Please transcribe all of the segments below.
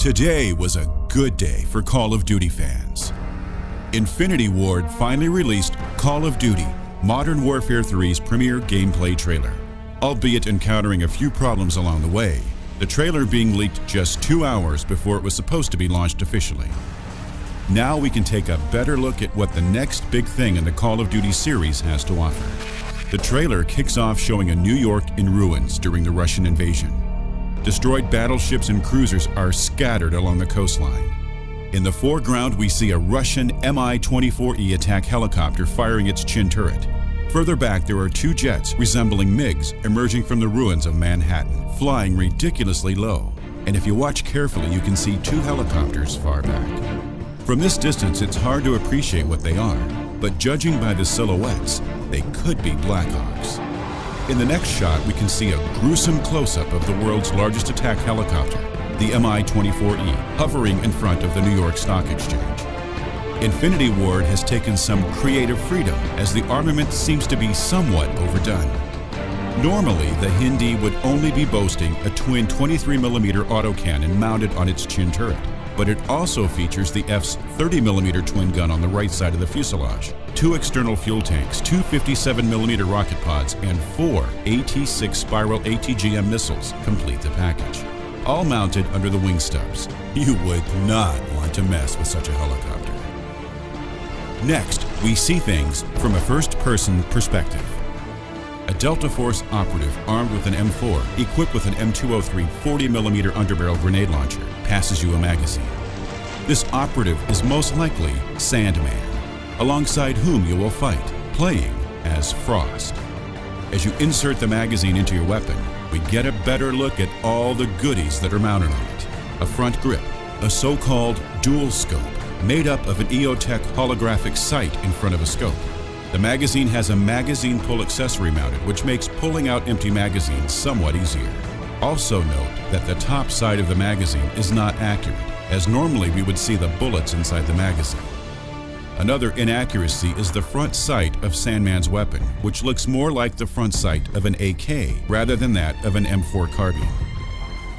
Today was a good day for Call of Duty fans. Infinity Ward finally released Call of Duty Modern Warfare 3's premiere gameplay trailer. Albeit encountering a few problems along the way, the trailer being leaked just 2 hours before it was supposed to be launched officially. Now we can take a better look at what the next big thing in the Call of Duty series has to offer. The trailer kicks off showing a New York in ruins during the Russian invasion. Destroyed battleships and cruisers are scattered along the coastline. In the foreground, we see a Russian Mi-24E attack helicopter firing its chin turret. Further back, there are 2 jets resembling MiGs emerging from the ruins of Manhattan, flying ridiculously low. And if you watch carefully, you can see 2 helicopters far back. From this distance, it's hard to appreciate what they are, but judging by the silhouettes, they could be Black Hawks. In the next shot, we can see a gruesome close-up of the world's largest attack helicopter, the Mi-24E, hovering in front of the New York Stock Exchange. Infinity Ward has taken some creative freedom as the armament seems to be somewhat overdone. Normally, the Hindi would only be boasting a twin 23mm autocannon mounted on its chin turret, but it also features the F's 30mm twin gun on the right side of the fuselage, 2 external fuel tanks, 2 57mm rocket pods, and 4 AT-6 Spiral ATGM missiles complete the package, all mounted under the wing stubs. You would not want to mess with such a helicopter. Next, we see things from a first-person perspective. A Delta Force operative armed with an M4, equipped with an M203 40mm underbarrel grenade launcher, passes you a magazine. This operative is most likely Sandman, alongside whom you will fight, playing as Frost. As you insert the magazine into your weapon, we get a better look at all the goodies that are mounted on it. A front grip, a so-called dual scope, made up of an EOTech holographic sight in front of a scope. The magazine has a magazine pull accessory mounted, which makes pulling out empty magazines somewhat easier. Also note that the top side of the magazine is not accurate, as normally we would see the bullets inside the magazine. Another inaccuracy is the front sight of Sandman's weapon, which looks more like the front sight of an AK rather than that of an M4 carbine.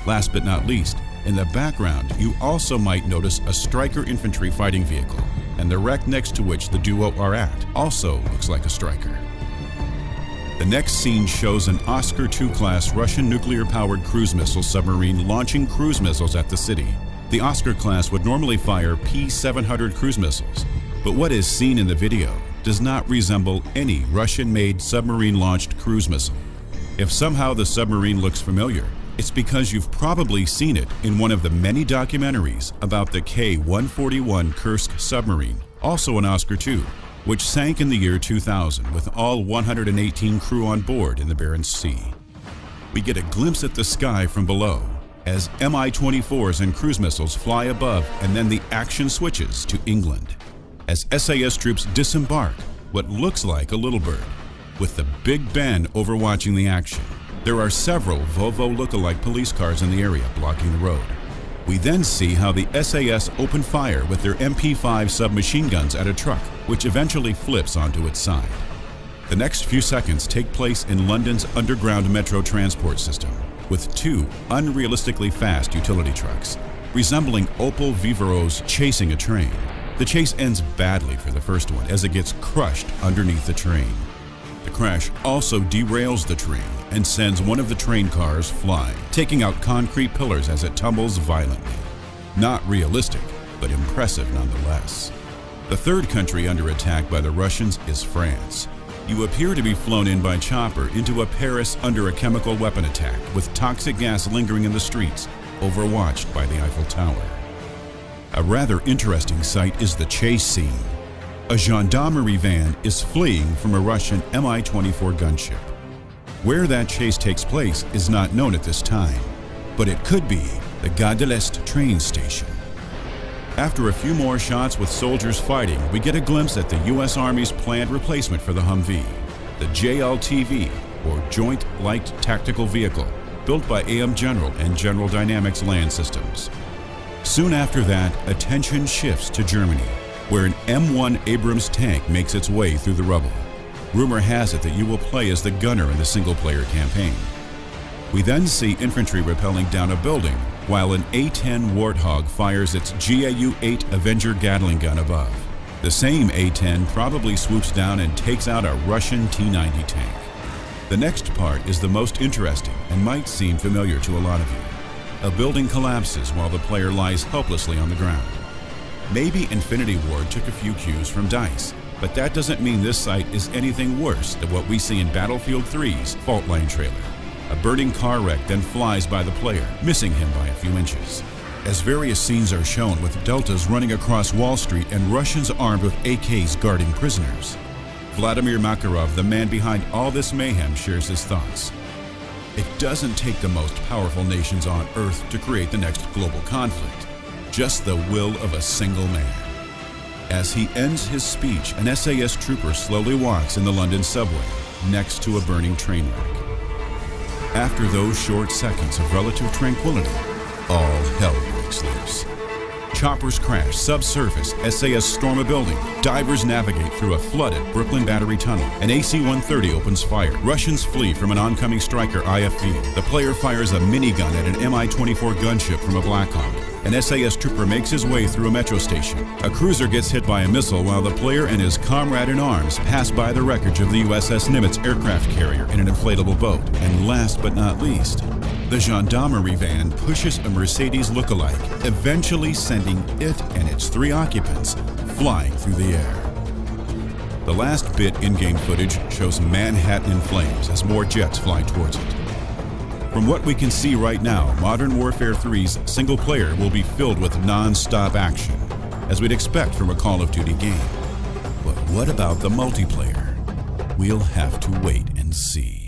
Last but not least, in the background, you also might notice a Stryker infantry fighting vehicle, and the wreck next to which the duo are at also looks like a Stryker. The next scene shows an Oscar II-class Russian nuclear-powered cruise missile submarine launching cruise missiles at the city. The Oscar class would normally fire P-700 cruise missiles, but what is seen in the video does not resemble any Russian-made submarine-launched cruise missile. If somehow the submarine looks familiar, it's because you've probably seen it in one of the many documentaries about the K-141 Kursk submarine, also an Oscar II, which sank in the year 2000 with all 118 crew on board in the Barents Sea. We get a glimpse at the sky from below as Mi-24s and cruise missiles fly above, and then the action switches to England as SAS troops disembark what looks like a Little Bird, with the Big Ben overwatching the action. There are several Volvo look-alike police cars in the area blocking the road. We then see how the SAS open fire with their MP5 submachine guns at a truck, which eventually flips onto its side. The next few seconds take place in London's underground metro transport system, with 2 unrealistically fast utility trucks, resembling Opel Vivaros chasing a train. The chase ends badly for the first one as it gets crushed underneath the train. The crash also derails the train and sends one of the train cars flying, taking out concrete pillars as it tumbles violently. Not realistic, but impressive nonetheless. The third country under attack by the Russians is France. You appear to be flown in by chopper into a Paris under a chemical weapon attack, with toxic gas lingering in the streets, overwatched by the Eiffel Tower. A rather interesting sight is the chase scene. A gendarmerie van is fleeing from a Russian Mi-24 gunship. Where that chase takes place is not known at this time, but it could be the Gare de l'Est train station. After a few more shots with soldiers fighting, we get a glimpse at the U.S. Army's planned replacement for the Humvee, the JLTV, or Joint Light Tactical Vehicle, built by AM General and General Dynamics Land Systems. Soon after that, attention shifts to Germany, where an M1 Abrams tank makes its way through the rubble. Rumor has it that you will play as the gunner in the single-player campaign. We then see infantry rappelling down a building while an A-10 Warthog fires its GAU-8 Avenger Gatling gun above. The same A-10 probably swoops down and takes out a Russian T-90 tank. The next part is the most interesting and might seem familiar to a lot of you. A building collapses while the player lies helplessly on the ground. Maybe Infinity Ward took a few cues from DICE, but that doesn't mean this site is anything worse than what we see in Battlefield 3's Fault Line trailer. A burning car wreck then flies by the player, missing him by a few inches. As various scenes are shown with Deltas running across Wall Street and Russians armed with AKs guarding prisoners. Vladimir Makarov, the man behind all this mayhem, shares his thoughts. It doesn't take the most powerful nations on Earth to create the next global conflict, just the will of a single man. As he ends his speech, an SAS trooper slowly walks in the London subway, next to a burning train wreck. After those short seconds of relative tranquility, all hell breaks loose. Choppers crash subsurface, SAS storm a building, divers navigate through a flooded Brooklyn Battery tunnel, an AC-130 opens fire, Russians flee from an oncoming Stryker IFV, the player fires a minigun at an Mi-24 gunship from a Black Hawk, an SAS trooper makes his way through a metro station, a cruiser gets hit by a missile while the player and his comrade in arms pass by the wreckage of the USS Nimitz aircraft carrier in an inflatable boat, and last but not least, the gendarmerie van pushes a Mercedes look-alike, eventually sending it and its 3 occupants flying through the air. The last bit in-game footage shows Manhattan in flames as more jets fly towards it. From what we can see right now, Modern Warfare 3's single player will be filled with non-stop action, as we'd expect from a Call of Duty game. But what about the multiplayer? We'll have to wait and see.